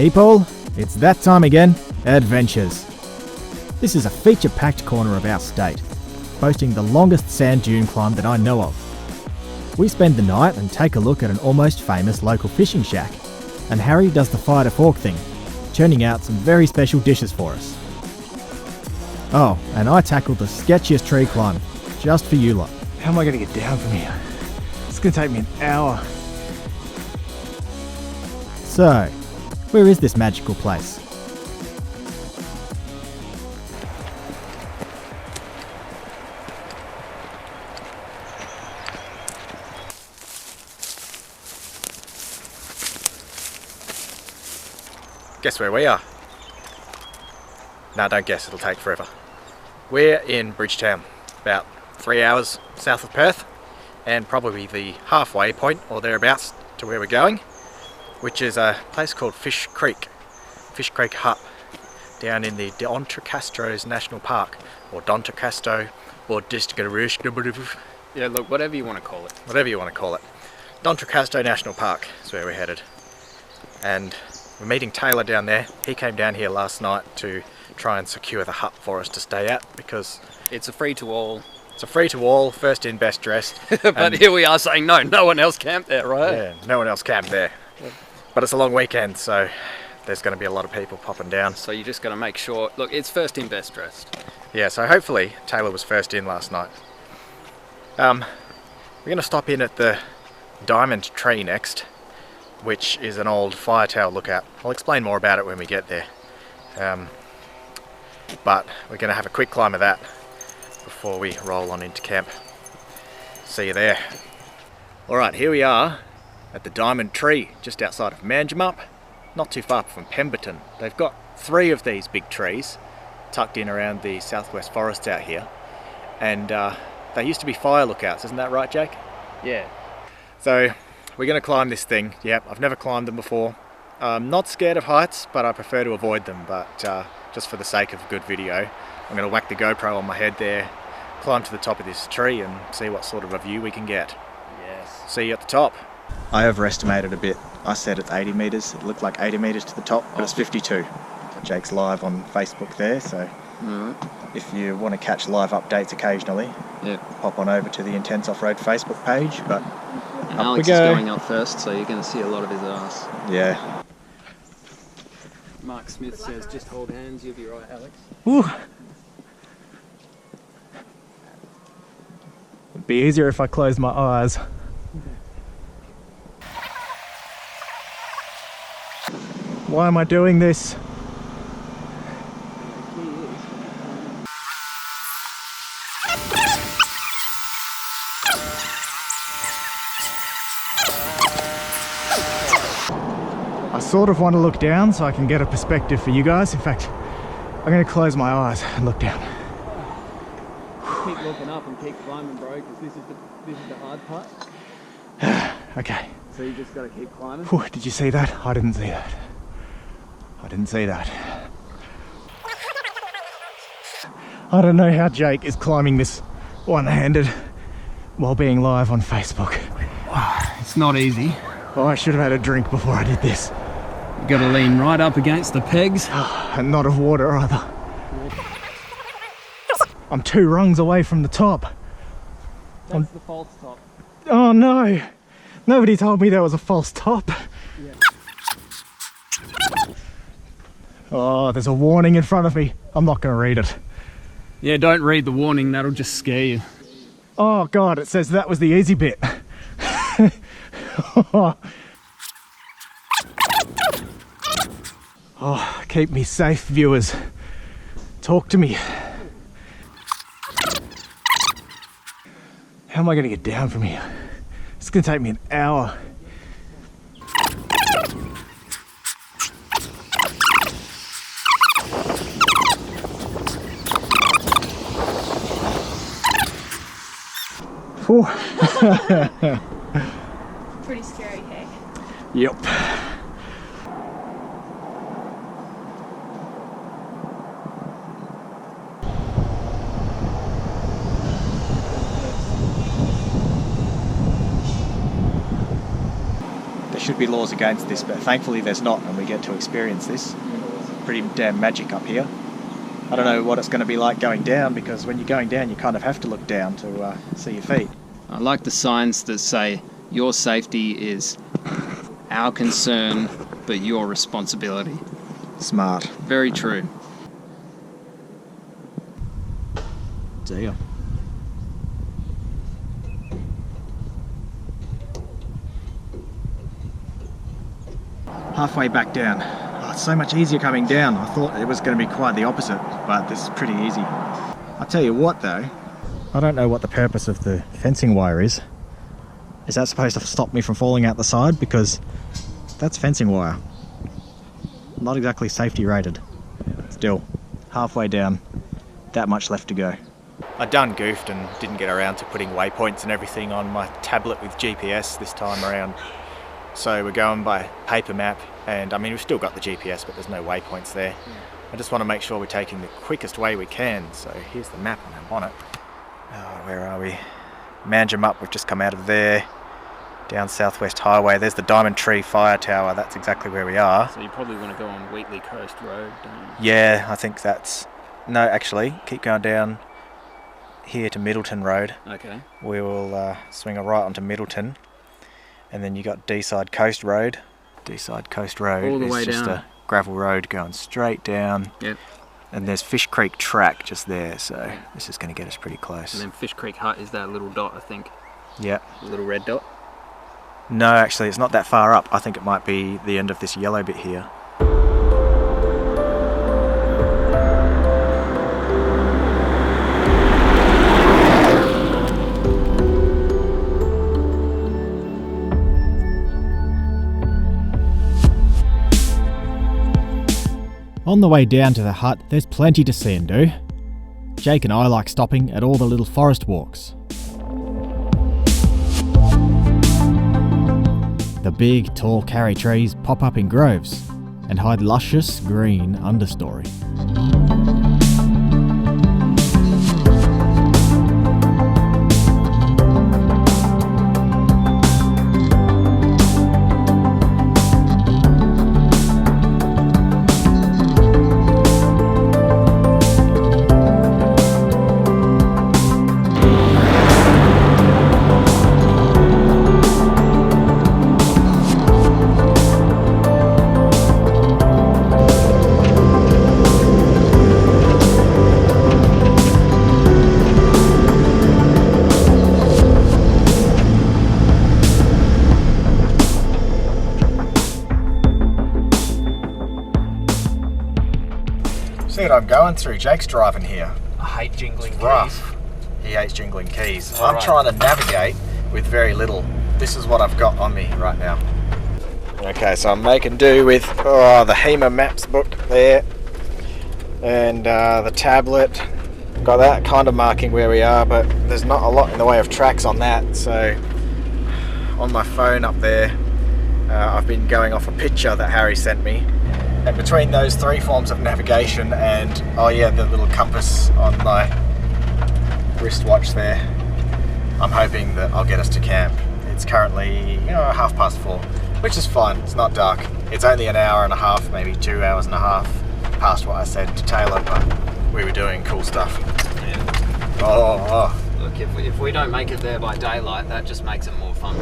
People, it's that time again, adventures. This is a feature-packed corner of our state, boasting the longest sand dune climb that I know of. We spend the night and take a look at an almost famous local fishing shack, and Harry does the fire to fork thing, churning out some very special dishes for us. Oh, and I tackled the sketchiest tree climb, just for you lot. How am I going to get down from here? It's going to take me an hour. So, where is this magical place? Guess where we are? No, don't guess, it'll take forever. We're in Bridgetown, about 3 hours south of Perth, and probably the halfway point or thereabouts to where we're going, which is a place called Fish Creek Hut, down in the D'Entrecasteaux National Park, or D'Entrecasteaux, or Yeah, look, whatever you want to call it. Whatever you want to call it. D'Entrecasteaux National Park is where we're headed. And we're meeting Taylor down there. He came down here last night to try and secure the hut for us to stay at, because It's a free-to-all. it's a free-to-all, first in, best dressed. But here we are saying no one else camped there, right? Yeah, no one else camped there. But it's a long weekend, so there's going to be a lot of people popping down. So you just got to make sure, look, it's first in, best dressed. Yeah, so hopefully Taylor was first in last night. We're going to stop in at the Diamond Tree next, which is an old fire tower lookout. I'll explain more about it when we get there. But we're going to have a quick climb of that before we roll on into camp. See you there. Alright, here we are at the Diamond Tree, just outside of Manjimup, not too far from Pemberton. They've got 3 of these big trees tucked in around the southwest forests out here, and they used to be fire lookouts, isn't that right, Jake? Yeah. So we're going to climb this thing. Yep, I've never climbed them before. I'm not scared of heights, but I prefer to avoid them. But just for the sake of a good video, I'm going to whack the GoPro on my head there, climb to the top of this tree and see what sort of a view we can get. Yes. See you at the top. I overestimated a bit. I said it's 80 metres. It looked like 80 metres to the top, but it's 52. Jake's live on Facebook there, so if you want to catch live updates occasionally, pop on over to the Intense Off-Road Facebook page. But And up Alex we is go. going up first, so you're going to see a lot of his ass. Yeah. Mark Smith says, just hold hands, you'll be right, Alex. Woo. It'd be easier if I closed my eyes. Why am I doing this? I sort of want to look down so I can get a perspective for you guys. In fact, I'm going to close my eyes and look down. Keep looking up and keep climbing, bro, because this is the hard part. Okay. So you just got to keep climbing. Whew, did you see that? I didn't see that. I didn't see that. I don't know how Jake is climbing this one-handed while being live on Facebook. It's not easy. Oh, I should have had a drink before I did this. You got to lean right up against the pegs. And not of water either. I'm 2 rungs away from the top. That's the false top. Oh no! Nobody told me there was a false top. Yeah. Oh, there's a warning in front of me. I'm not going to read it. Yeah, don't read the warning, that'll just scare you. Oh god, it says that was the easy bit. Oh, keep me safe, viewers. Talk to me. How am I going to get down from here? It's going to take me an hour. Whew. Pretty scary, hey? Yep. should be laws against this, but thankfully there's not, and we get to experience this. Pretty damn magic up here. I don't know what it's going to be like going down, because when you're going down you kind of have to look down to see your feet. I like the signs that say, your safety is our concern, but your responsibility. Smart. Very true. Deal. Halfway back down. Oh, it's so much easier coming down. I thought it was going to be quite the opposite, but this is pretty easy. I'll tell you what though, I don't know what the purpose of the fencing wire is. Is that supposed to stop me from falling out the side? Because that's fencing wire. Not exactly safety rated. Still, halfway down, that much left to go. I done goofed and didn't get around to putting waypoints and everything on my tablet with GPS this time around. So we're going by paper map, and I mean we've still got the GPS, but there's no waypoints there. I just want to make sure we're taking the quickest way we can, so here's the map and I'm on it. Oh, where are we? Manjimup, we've just come out of there. Down Southwest Highway, there's the Diamond Tree Fire Tower, that's exactly where we are. So you probably want to go on Wheatley Coast Road, don't you? Yeah, I think that's... No, actually, keep going down here to Middleton Road. Okay. We will swing a right onto Middleton, and then you got D-Side Coast Road. D-Side Coast Road all the is way just down. a gravel road going straight down. Yep. And there's Fish Creek Track just there, so this is going to get us pretty close. And then Fish Creek Hut is that little dot, I think. Yeah. A little red dot. No, actually, it's not that far up. I think it might be the end of this yellow bit here. On the way down to the hut, there's plenty to see and do. Jake and I like stopping at all the little forest walks. The big, tall karri trees pop up in groves and hide luscious green understory. See what I'm going through? Jake's driving here. I hate jingling keys. Rough. He hates jingling keys. All I'm right. trying to navigate with very little. This is what I've got on me right now. Okay, so I'm making do with the HEMA Maps book there, and the tablet. Got that kind of marking where we are, but there's not a lot in the way of tracks on that. So on my phone up there, I've been going off a picture that Harry sent me. And between those three forms of navigation and, the little compass on my wristwatch there, I'm hoping that I'll get us to camp. It's currently, 4:30, which is fine. It's not dark. It's only an hour and a half, maybe 2 hours and a half past what I said to Taylor, but we were doing cool stuff. Yeah. Look, if we don't make it there by daylight, that just makes it more fun.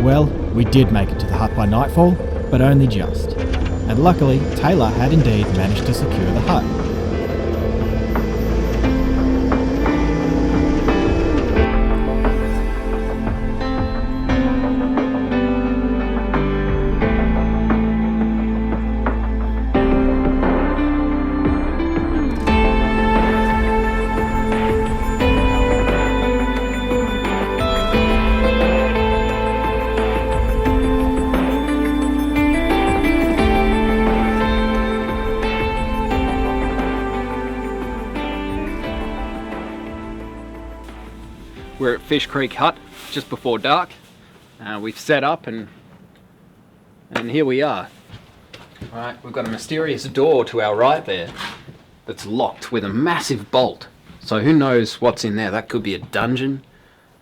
Well, we did make it to the hut by nightfall, but only just. And luckily, Taylor had indeed managed to secure the hut. We're at Fish Creek Hut just before dark. We've set up and here we are. Right, we've got a mysterious door to our right there that's locked with a massive bolt. So who knows what's in there? That could be a dungeon.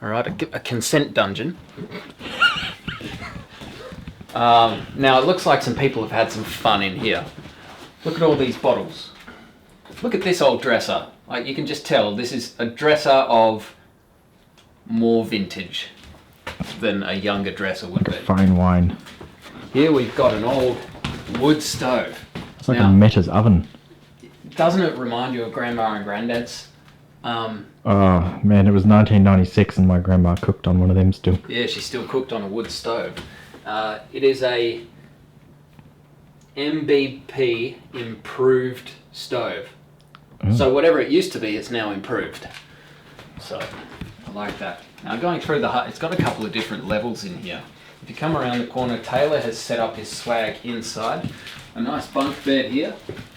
Alright, a consent dungeon. Now it looks like some people have had some fun in here. Look at all these bottles. Look at this old dresser. Like, you can just tell this is a dresser of more vintage than a younger dresser would be. Fine wine. Here we've got an old wood stove. It's like a Meta's oven. Doesn't it remind you of Grandma and Granddad's? Oh man, it was 1996 and my grandma cooked on one of them still. Yeah, she still cooked on a wood stove. It is a MBP improved stove. So whatever it used to be, it's now improved. So I like that. Now going through the hut, it's got a couple of different levels in here. If you come around the corner, Taylor has set up his swag inside. A nice bunk bed here,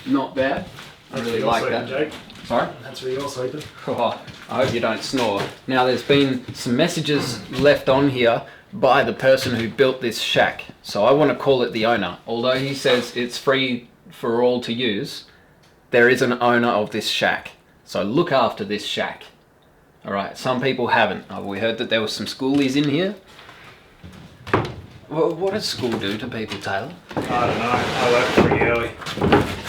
not bad. I really like that. Jake. Sorry? That's where you're sleeping. Oh, I hope you don't snore. Now there's been some messages left on here by the person who built this shack. So I want to call it the owner. Although he says it's free for all to use, there is an owner of this shack. So look after this shack. Alright, some people haven't. We heard that there was some schoolies in here. Well, what does school do to people, Taylor? I don't know. I left pretty early.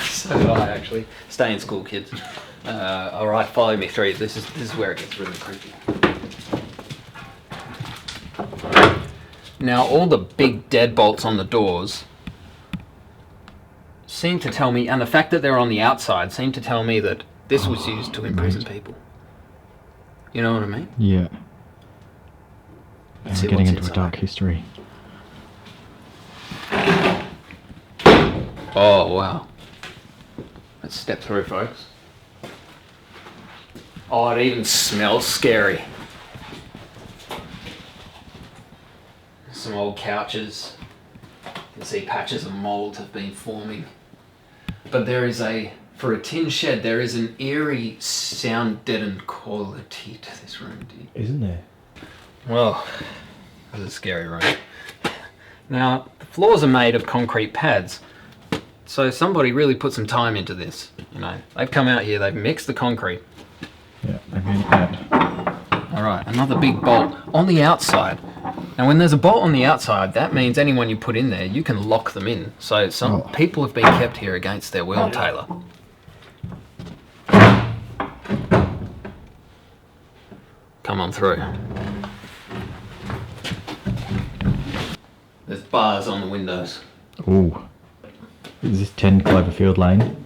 So do I, actually. Stay in school, kids. Alright, follow me through. This is where it gets really creepy. Now, all the big deadbolts on the doors seem to tell me, and the fact that they're on the outside seem to tell me that this was used to imprison people. You know what I mean? Yeah. Let's I'm see getting what's into inside. a dark history. Oh, wow. Let's step through, folks. Oh, it even smells scary. Some old couches. You can see patches of mould have been forming. But there is for a tin shed, there is an eerie, sound-deadened quality to this room, dude. Isn't there? Well, this is a scary room. Now, the floors are made of concrete pads. So somebody really put some time into this. You know, they've come out here, they've mixed the concrete. Yeah, I made it bad. Alright, another big bolt on the outside. Now when there's a bolt on the outside, that means anyone you put in there, you can lock them in. So some people have been kept here against their will, Taylor. Come on through. There's bars on the windows. Ooh. Is this 10 Cloverfield Lane?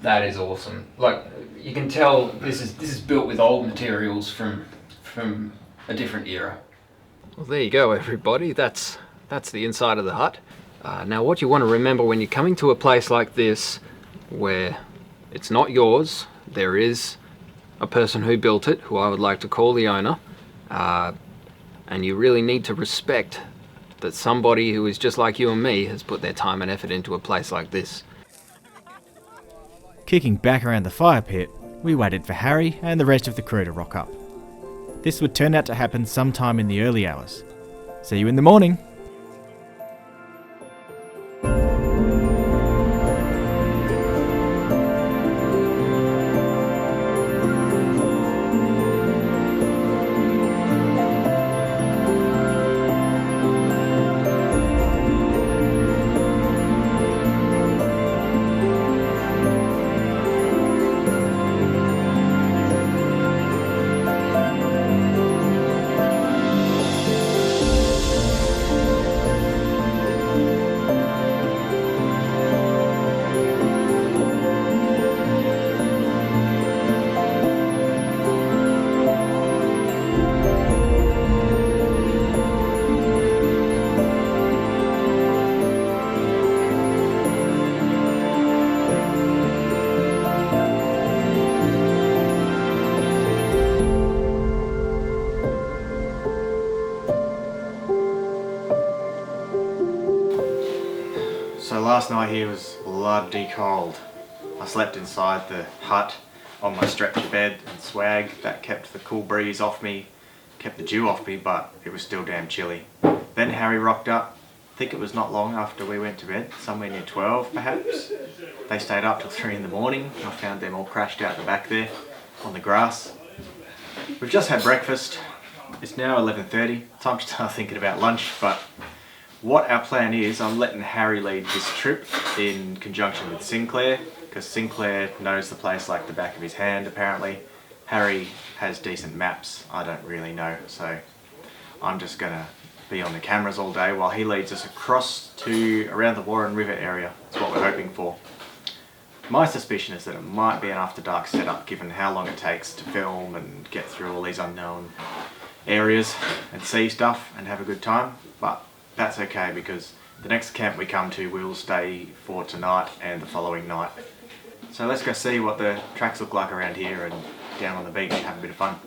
That is awesome. Like, you can tell this is built with old materials from a different era. Well, there you go, everybody. That's the inside of the hut. Now, what you want to remember when you're coming to a place like this, where it's not yours, there is a person who built it, who I would like to call the owner, and you really need to respect that somebody who is just like you and me has put their time and effort into a place like this. Kicking back around the fire pit, we waited for Harry and the rest of the crew to rock up. This would turn out to happen sometime in the early hours. See you in the morning! So last night here was bloody cold. I slept inside the hut on my stretcher bed and swag. That kept the cool breeze off me, kept the dew off me, but it was still damn chilly. Then Harry rocked up. I think it was not long after we went to bed, somewhere near 12 perhaps. They stayed up till 3 in the morning. I found them all crashed out the back there on the grass. We've just had breakfast. It's now 11:30. Time to start thinking about lunch, but what our plan is, I'm letting Harry lead this trip in conjunction with Sinclair, because Sinclair knows the place like the back of his hand apparently. Harry has decent maps, I don't really know, so I'm just gonna be on the cameras all day while he leads us across to around the Warren River area. That's what we're hoping for. My suspicion is that it might be an after dark setup given how long it takes to film and get through all these unknown areas and see stuff and have a good time, but that's okay because the next camp we come to we'll stay for tonight and the following night. So let's go see what the tracks look like around here and down on the beach and have a bit of fun.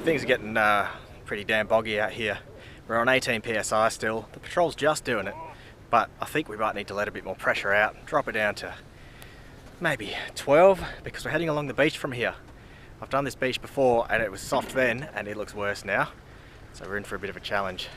Things are getting pretty damn boggy out here. We're on 18 psi still. The patrol's just doing it, but I think we might need to let a bit more pressure out, drop it down to maybe 12 because we're heading along the beach from here. I've done this beach before and it was soft then and it looks worse now, so we're in for a bit of a challenge.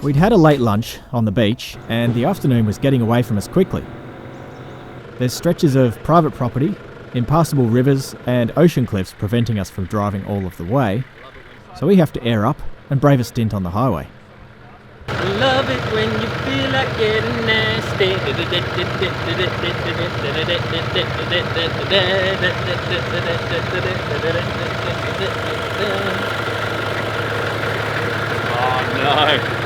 We'd had a late lunch on the beach and the afternoon was getting away from us quickly. There's stretches of private property, impassable rivers and ocean cliffs preventing us from driving all of the way, so we have to air up and brave a stint on the highway. Love it when you feel like getting nasty. Oh no!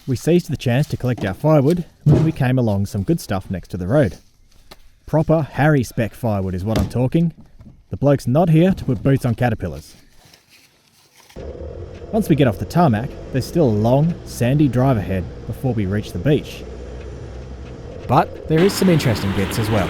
We seized the chance to collect our firewood when we came along some good stuff next to the road. Proper Harry spec firewood is what I'm talking. The bloke's not here to put boots on caterpillars. Once we get off the tarmac, there's still a long, sandy drive ahead before we reach the beach. But there is some interesting bits as well.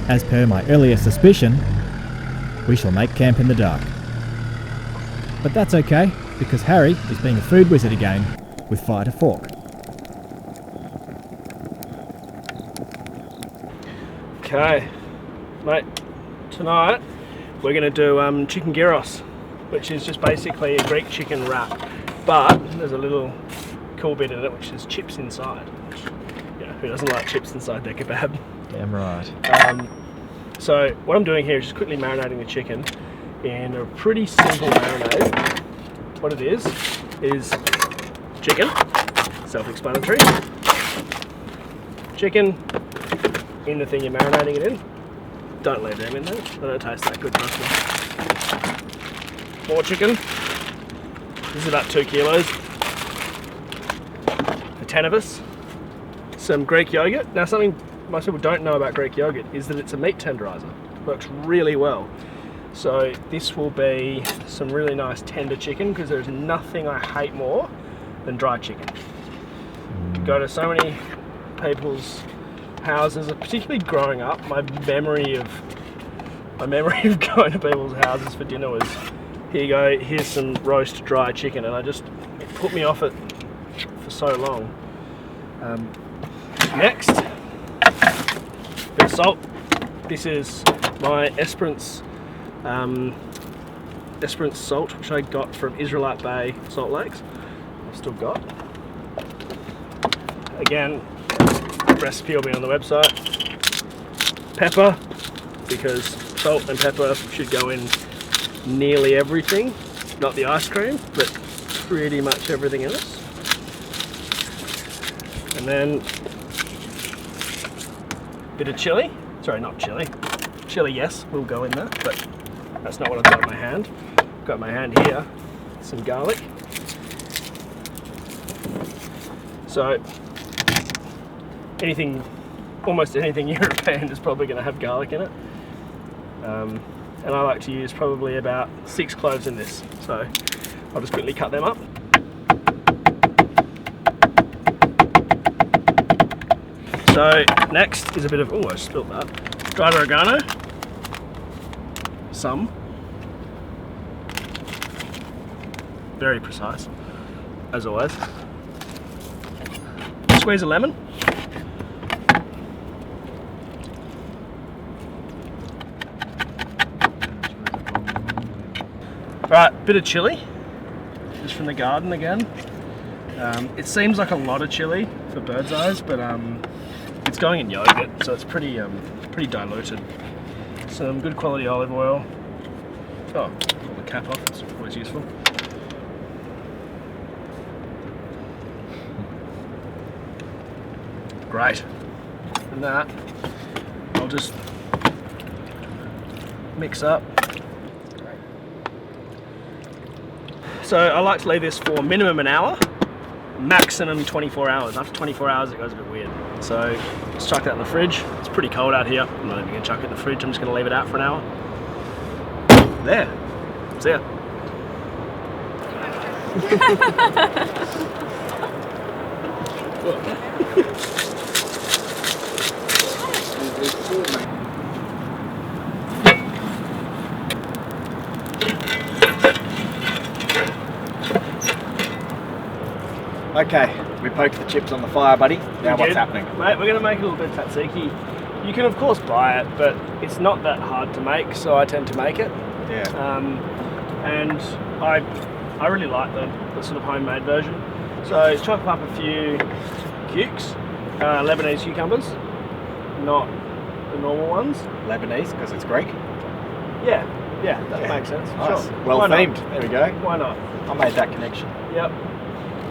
As per my earlier suspicion, we shall make camp in the dark. But that's okay, because Harry is being a food wizard again with fire to fork. Okay, mate, tonight we're going to do chicken gyros, which is just basically a Greek chicken wrap, but there's a little cool bit in it which is chips inside. Yeah, who doesn't like chips inside their kebab? Damn right. So what I'm doing here is just quickly marinating the chicken in a pretty simple marinade. What it is chicken, self-explanatory. Chicken in the thing you're marinating it in. Don't leave them in there, they don't taste that good personally. More chicken. This is about 2 kilos. For 10 of us. Some Greek yogurt. Now something most people don't know about Greek yogurt is that it's a meat tenderizer. It works really well. So this will be some really nice tender chicken, because there's nothing I hate more than dry chicken. Go to so many people's houses, particularly growing up, my memory of going to people's houses for dinner was, here you go, here's some roast dry chicken, and it put me off it for so long. Next, bit of salt. This is my Esperance salt, which I got from Israelite Bay Salt Lakes. I've still got. Again, recipe will be on the website. Pepper, because salt and pepper should go in nearly everything. Not the ice cream, but pretty much everything else. And then a bit of chili. Sorry, not chili. Chili, yes, will go in there, but that's not what I've got in my hand. I've got in my hand here some garlic. So almost anything European is probably going to have garlic in it. and I like to use probably about 6 cloves in this. So I'll just quickly cut them up. So next is a bit of, oh I spilled that, dried oregano, some, very precise, as always. Squeeze a lemon. Right, bit of chilli, just from the garden again. It seems like a lot of chilli for bird's eyes, but it's going in yogurt, so it's pretty diluted. Some good quality olive oil. Oh, pull the cap off, it's always useful. Great. And that I'll just mix up. So I like to leave this for minimum an hour, maximum 24 hours. After 24 hours it goes a bit weird. So let's chuck that in the fridge. It's pretty cold out here. I'm not even going to chuck it in the fridge, I'm just going to leave it out for an hour. There. See ya. Okay, we poked the chips on the fire, buddy. Now what's happening? Mate, we're going to make a little bit of tzatziki. You can of course buy it, but it's not that hard to make, so I tend to make it. Yeah. And I really like the sort of homemade version. So chop up a few cukes, Lebanese cucumbers, not the normal ones. Lebanese, because it's Greek. Yeah, that makes sense. Nice. Sure. Well Why not? themed. There we go. Why not? I made that connection. Yep.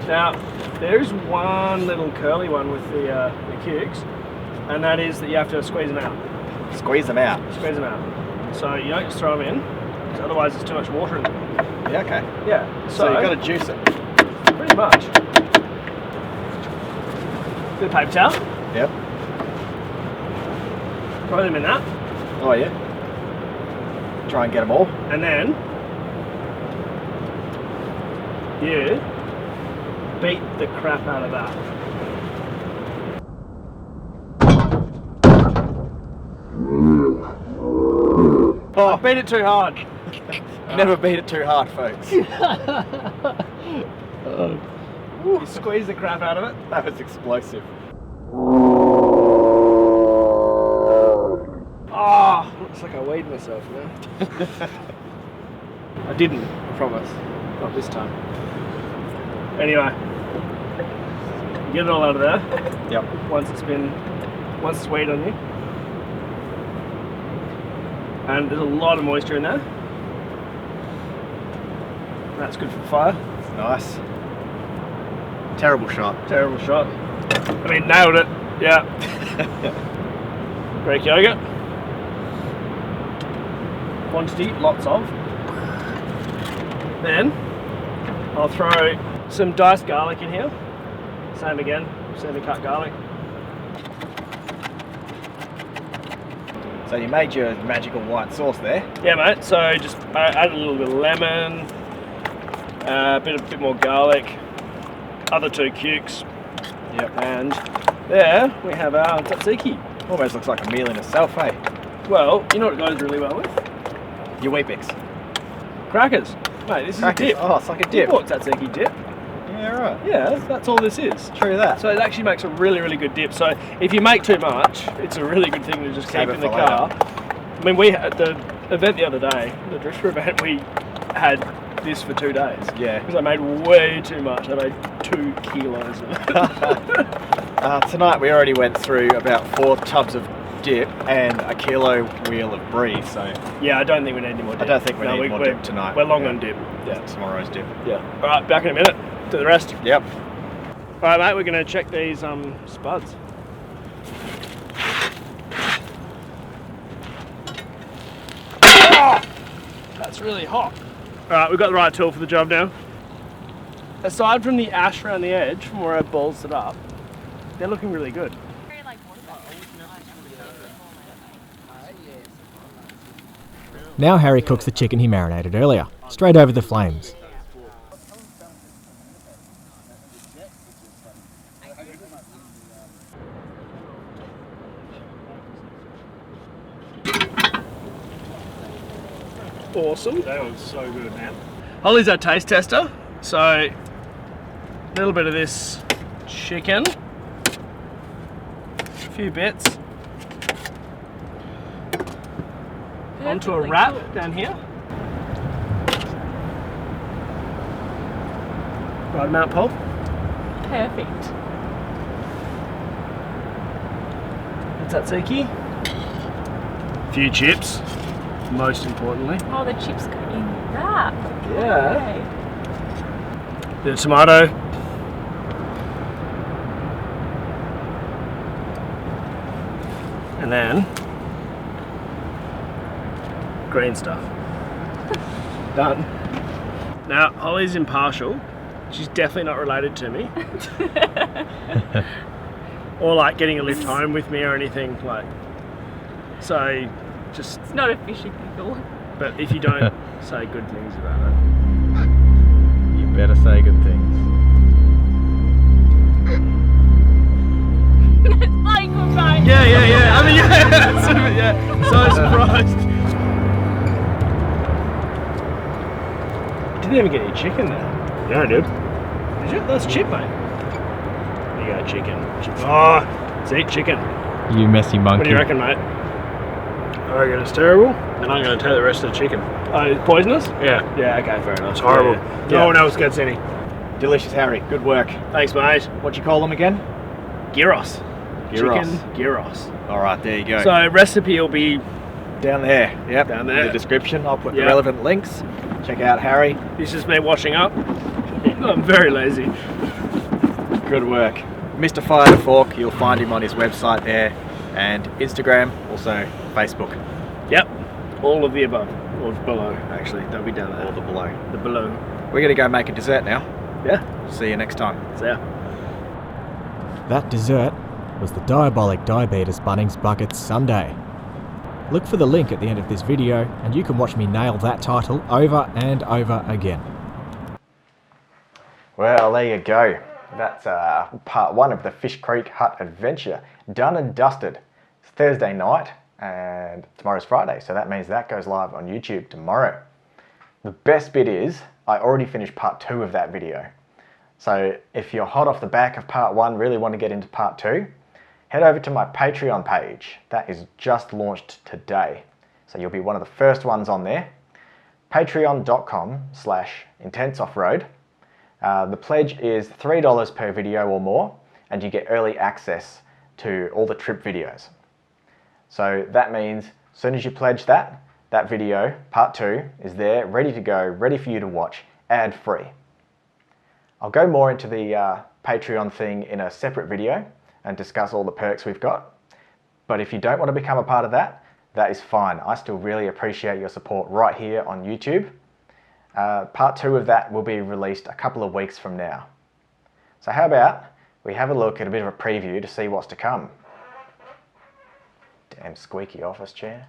Now, there's one little curly one with the cukes, and that is that you have to squeeze them out. Squeeze them out. Squeeze them out. So you don't just throw them in, because otherwise there's too much water in them. Yeah, okay. Yeah. So you've got to juice it. Pretty much. Bit of paper towel. Yep. Throw them in that. Oh yeah. Try and get them all. And then you beat the crap out of that. Oh, I beat it too hard. Never beat it too hard, folks. You squeeze the crap out of it. That was explosive. Oh, looks like I weighed myself now. I didn't, I promise. Not this time. Anyway, get it all out of there. Yep. Once it's weighed on you. And there's a lot of moisture in there. That's good for the fire. Nice. Terrible shot. Terrible shot. I mean, nailed it. Yeah. Greek yogurt. Quantity, lots of. Then I'll throw some diced garlic in here. Same again, semi-cut garlic. So you made your magical white sauce there. Yeah, mate. So just add a little bit of lemon, a bit more garlic, other 2 cukes. Yep. And there we have our tzatziki. Almost looks like a meal in itself, hey? Well, you know what it goes really well with? Your Weet-Bix. Crackers. Mate, this Crackers. is a dip. Oh, it's like a dip. You bought tzatziki dip. Yeah, right. Yeah, that's all this is. True that. So it actually makes a really, really good dip. So if you make too much, it's a really good thing to just Save keep it in the for car. I mean, we had the event the other day, the Drifter event, we had this for 2 days. Yeah. Because I made way too much. I made 2 kilos of it. Tonight we already went through about 4 tubs of dip and a kilo wheel of brie, so Yeah, I don't think we need any more dip. I don't think we need more dip tonight. We're long on dip. Yeah, tomorrow's dip. Yeah. Alright, back in a minute. Do the rest. Yep. Alright, mate, we're going to check these spuds. Oh, that's really hot. Alright, we've got the right tool for the job now. Aside from the ash around the edge, from where I bolted it up, they're looking really good. Now Harry cooks the chicken he marinated earlier, straight over the flames. Awesome. That was so good, man. Holly's our taste tester, so a little bit of this chicken, a few bits, onto a wrap down here. Right amount, Paul. Perfect. That's tzatziki. A few chips, most importantly. Oh, the chips go in the wrap. Yeah. Okay. Bit of tomato. And then green stuff. Done. Now, Holly's impartial. She's definitely not related to me. Or like getting a lift home with me or anything like. So just. It's not a fishy pickle. But if you don't say good things about it. You better say good things. It's like good, right? Yeah. I mean, yeah. So surprised. Didn't even get any chicken there. Yeah, I did. Did you? That's chip, mate. There you go, chicken. Oh, see, chicken. You messy monkey. What do you reckon, mate? I reckon it's terrible, and I'm going to take the rest of the chicken. Oh, it's poisonous? Yeah. Yeah, okay, fair enough. It's horrible. Yeah. No one else gets any. Delicious, Harry. Good work. Thanks, mate. What you call them again? Gyros. Gyros. Chicken gyros. All right, there you go. So recipe will be down there. Yep. Down there. In the description. I'll put the Yep. relevant links. Check out Harry. This is me washing up. I'm very lazy. Good work. Mr. Fire the Fork. You'll find him on his website there, and Instagram, also Facebook. Yep. All of the above. Or below, actually. They'll be down there. Or the below. The below. We're gonna go make a dessert now. Yeah. See you next time. So yeah. That dessert was the Diabolic Diabetes Bunnings Buckets Sundae. Look for the link at the end of this video and you can watch me nail that title over and over again. Well, there you go. That's part one of the Fish Creek Hut adventure. Done and dusted. It's Thursday night and tomorrow's Friday, so that means that goes live on YouTube tomorrow. The best bit is, I already finished part two of that video. So if you're hot off the back of part one, really want to get into part two, head over to my Patreon page. That is just launched today. So you'll be one of the first ones on there. Patreon.com/intenseoffroad. The pledge is $3 per video or more, and you get early access to all the trip videos. So that means as soon as you pledge that video, part two, is there, ready to go, ready for you to watch, ad-free. I'll go more into the Patreon thing in a separate video and discuss all the perks we've got. But if you don't want to become a part of that, that is fine. I still really appreciate your support right here on YouTube. Part two of that will be released a couple of weeks from now. So how about we have a look at a bit of a preview to see what's to come. Damn squeaky office chair.